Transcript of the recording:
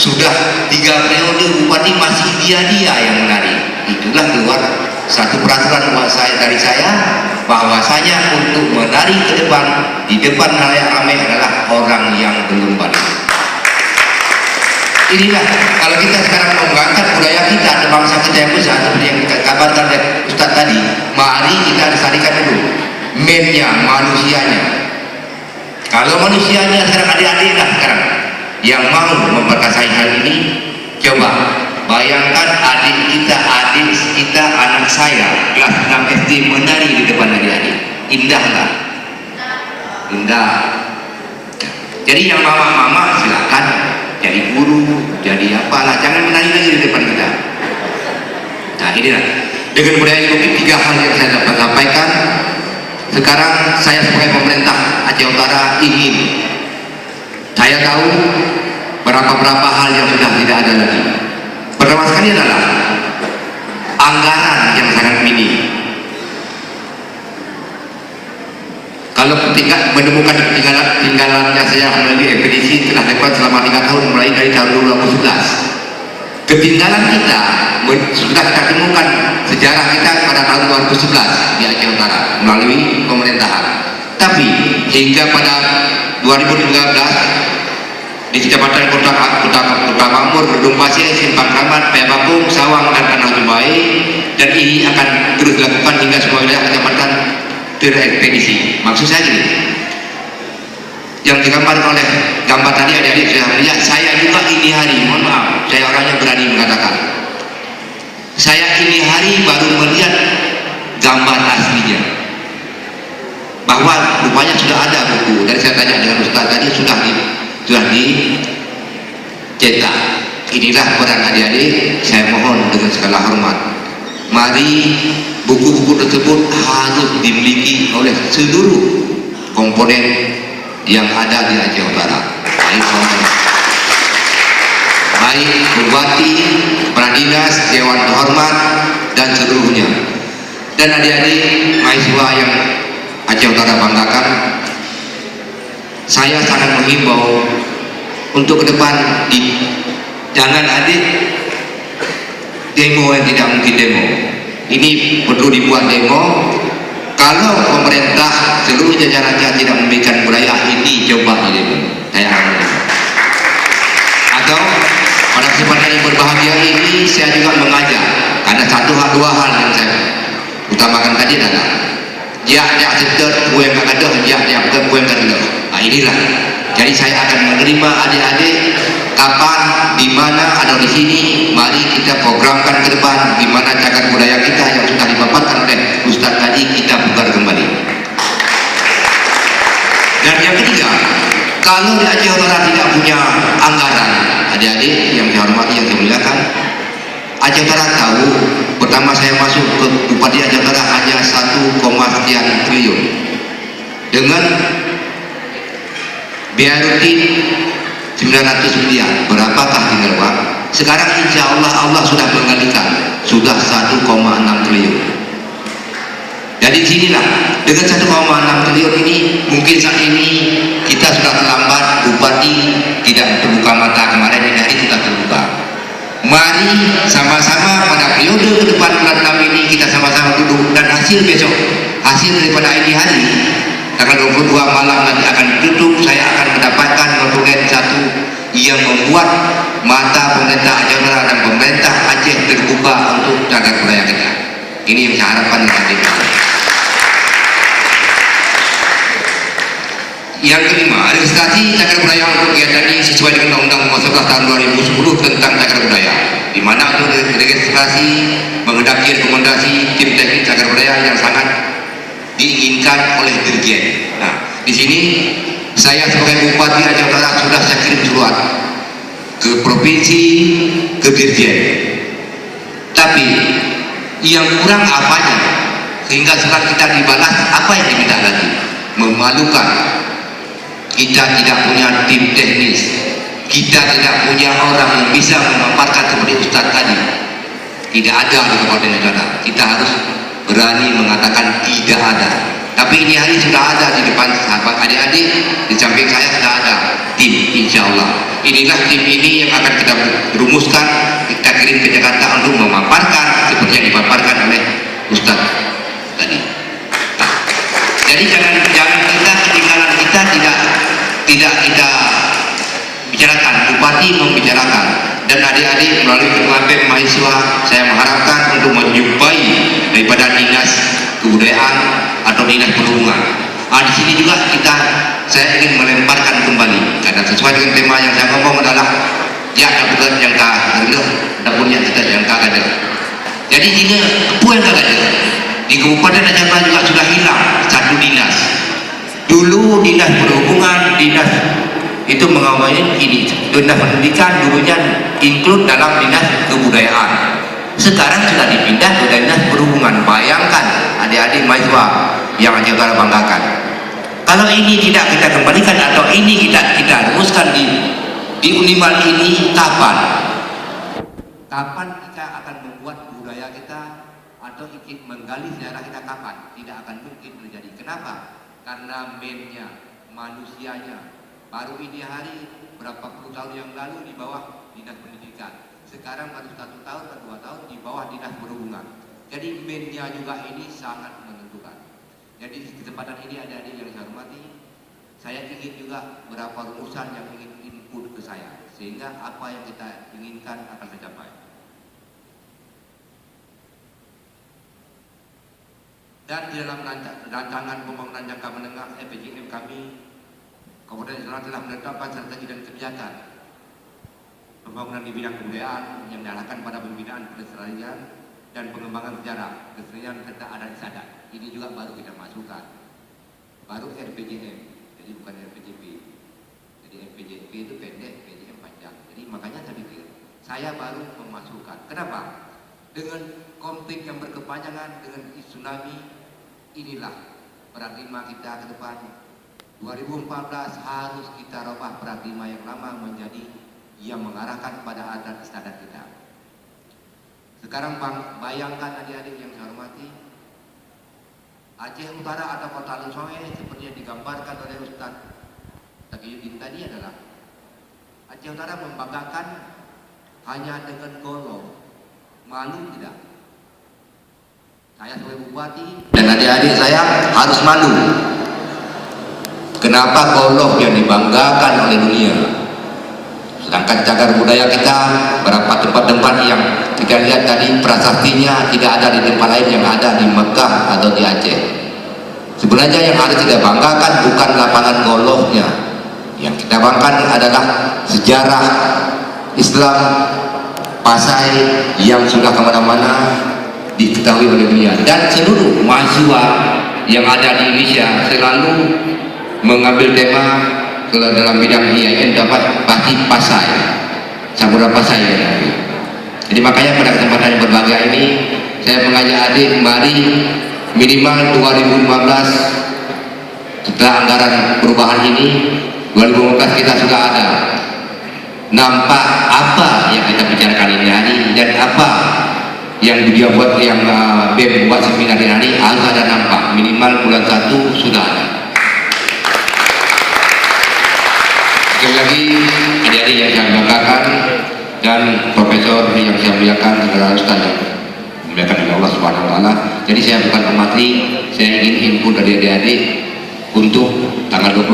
sudah 3 periode bupati masih dia yang menari. Itulah keluar satu peraturan dari saya bahwasanya untuk menari ke depan di depan halayak ramai adalah orang yang belum balik. Inilah kalau kita sekarang mau mengangkat budaya kita, ada bangsa kita yang besar seperti yang kita kabarkan dari Ustadz tadi, mari kita lestarikan dulu mainnya, manusianya. Kalau manusianya sekarang adik-adik lah sekarang yang mau memperkasai hal ini, coba bayangkan adik kita, anak saya kelas 6 SD menari di depan adik-adik. Indah lah, indah. Jadi yang mama-mama silakan jadi guru, jadi apalah, jangan menari lagi di depan kita. Nah inilah dengan budaya mungkin 3 hal yang saya dapat sampaikan. Sekarang saya sebagai pemerintah Aceh Utara ingin, saya tahu berapa hal yang sudah tidak ada lagi. Pertama sekali adalah anggaran yang sangat minim. Kalau menemukan ketinggalannya saya melalui ekspedisi telah dilakukan selama 3 tahun mulai dari tahun 2011. Ketinggalan kita sudah kita temukan sejarah kita pada tahun 2011 di Aceh Utara melalui pemerintahan. Tapi hingga pada 2013 di Kecamatan Kota Makmur, Gedung Pasir, Simpang Kramat, Payabakung, Sawang dan Tanah Jumbai, dan ini akan terus dilakukan hingga semua wilayah kecamatan terekspedisi. Maksud saya gini, yang digambarkan oleh gambar tadi adik-adik saya melihat, saya juga ini hari, mohon maaf, saya orangnya berani mengatakan, saya ini hari baru melihat gambar aslinya, bahwa rupanya sudah ada buku. Dan saya tanya dengan Ustaz tadi, sudah dicetak. Inilah peran adik-adik. Saya mohon dengan segala hormat, mari buku-buku tersebut harus dimiliki oleh seluruh komponen yang ada di Aceh Utara, baik bupati, kepala dinas, dewan terhormat dan seluruhnya. Dan adik-adik mahasiswa yang Aceh Utara banggakan, saya sangat menghimbau untuk ke depan jangan adik demo yang tidak mungkin demo. Ini perlu dibuat demo. Kalau pemerintah seluruh jajarannya tidak memberikan budaya ini, coba demo. Saya atau pada kesempatan yang berbahagia ini saya juga mengajak, karena 2 hal yang saya utamakan tadi adalah dia seter yang ada, dia yang ada. Nah inilah. Jadi saya akan menerima adik-adik kapan, di mana, ada di sini. Mari kita programkan ke depan di mana cagar budaya kita yang sudah dipaparkan oleh Ustaz tadi kita putar kembali. Dan yang ketiga, kalau di Aceh Utara tidak punya anggaran, adik-adik yang saya hormati, yang saya muliakan, Aceh Utara tahu, pertama saya masuk ke Bupati Aceh Utara hanya 1, sekian triliun dengan biaya rutin 900 miliar. Berapakah tinggal uang? Sekarang insya Allah sudah menggantikan, sudah 1,6 triliun. Jadi sinilah dengan 1,6 triliun ini, mungkin saat ini kita sudah terlambat, bupati tidak terbuka mata. Kemarin ini hari kita terbuka. Mari sama-sama pada periode ke depan bulan 6 ini kita sama-sama duduk, dan hasil besok, hasil daripada ini hari tanggal 22 malam nanti akan ditutup. Saya akan mendapatkan dokumen satu yang membuat mata pemerintah Aceh Utara dan pemerintah Aceh terbuka untuk cagar budaya kita. Ini yang saya harapkan nanti. Yang kelima, registrasi cagar budaya untuk kegiatan ini sesuai dengan Undang-Undang 11 tahun 2010 tentang cagar budaya, di mana untuk registrasi menghendaki rekomendasi tim teknik cagar budaya yang sangat diinginkan oleh Dirjen. Nah, di sini saya sebagai Bupati Aceh Utara sudah saya kirim surat ke provinsi, ke Dirjen. Tapi yang kurang apanya sehingga surat kita dibalas apa yang diminta lagi? Memalukan. Kita tidak punya tim teknis, kita tidak punya orang yang bisa memaparkan seperti Ustaz tadi. Tidak ada di Kabupaten Utara. Kita harus berani mengatakan tidak ada. Tapi ini hari sudah ada di depan sahabat adik-adik, di samping saya sudah ada tim, insya Allah. Inilah tim ini yang akan kita rumuskan, kita kirim ke Jakarta untuk memaparkan seperti yang dipaparkan oleh Ustadz tadi. Nah, jadi jangan kita ketinggalan, kita tidak kita bicarakan, bupati membicarakan, dan adik-adik melalui ketua BEM mahasiswa saya mengharapkan untuk menjumpai daripada dinas kebudayaan atau dinas perhubungan. Di sini juga saya ingin melemparkan kembali karena sesuai dengan tema yang saya ngomong adalah ya kebetulan yang punya kita yang ada. Jadi ini apa yang ada di Kabupaten Aceh juga sudah hilang satu dinas. Dulu dinas perhubungan, dinas itu mengawali ini, dinas pendidikan dulunya include dalam dinas kebudayaan. Sekarang sudah dipindah ke dinas perhubungan. Bayangkan adik-adik mahasiswa yang Aceh Utara banggakan. Kalau ini tidak kita kembalikan atau ini kita rumuskan di Unimal ini, kapan kita akan membuat budaya kita atau ingin menggali sejarah kita, kapan? Tidak akan mungkin terjadi. Kenapa? Karena mainnya, manusianya. Baru ini hari berapa puluh tahun yang lalu di bawah dinas pendidikan, sekarang baru 1 tahun atau 2 tahun di bawah dinas perhubungan. Jadi mainnya juga ini sangat menentukan. Jadi di kesempatan ini adik-adik yang saya hormati, saya ingin juga beberapa rumusan yang ingin input ke saya, sehingga apa yang kita inginkan akan tercapai. Dan di dalam rancangan pembangunan jangka menengah RPJM kami, Kabupaten Aceh telah menetapkan strategi dan kebijakan pembangunan di bidang kebudayaan yang diarahkan pada pembinaan pelestarian dan pengembangan sejarah, kesenian serta adat istiadat. Ini juga baru kita masukkan, baru RPJM, jadi bukan RPJP. Jadi RPJP itu pendek, RPJM panjang. Jadi makanya saya pikir saya baru memasukkan. Kenapa? Dengan konflik yang berkepanjangan, dengan tsunami, inilah paradigma kita ke depan. 2014 harus kita rubah paradigma yang lama menjadi yang mengarahkan pada adat istiadat kita. Sekarang bayangkan adik-adik yang saya hormati, Aceh Utara atau Kota Lusoe seperti yang digambarkan oleh Ustadz Taqiyuddin tadi adalah Aceh Utara membanggakan hanya dengan golong. Malu tidak? Saya sebagai bupati dan adik-adik saya harus malu. Kenapa golong yang dibanggakan oleh dunia? Sedangkan cagar budaya kita, berapa tempat-tempat yang kita lihat tadi prasaktinya tidak ada di tempat lain yang ada di Mekah atau di Aceh. Sebenarnya yang harus kita banggakan bukan lapangan golfnya, yang kita banggakan adalah sejarah Islam Pasai yang sudah kemana-mana diketahui oleh dunia. Dan seluruh mahasiswa yang ada di Indonesia selalu mengambil tema kalau dalam bidang IAIN dapat pasti Pasai, Samudra Pasai ya. Jadi makanya pada kesempatan yang berbahagia ini saya mengajak adik, mari minimal 2015 setelah anggaran perubahan ini, 2015 kita sudah ada nampak apa yang kita bicarakan ini hari dan apa yang dia buat, yang BEM buat seminar ini hari, harus ada nampak minimal bulan 1 sudah ada. Sekali lagi adik-adik yang saya banggakan dan profesor yang saya muliakan, saudara Ustaz yang dimuliakan oleh Allah Subhanahu wa taala. Jadi saya bukan pemateri, saya ingin input dari adik-adik untuk tanggal 20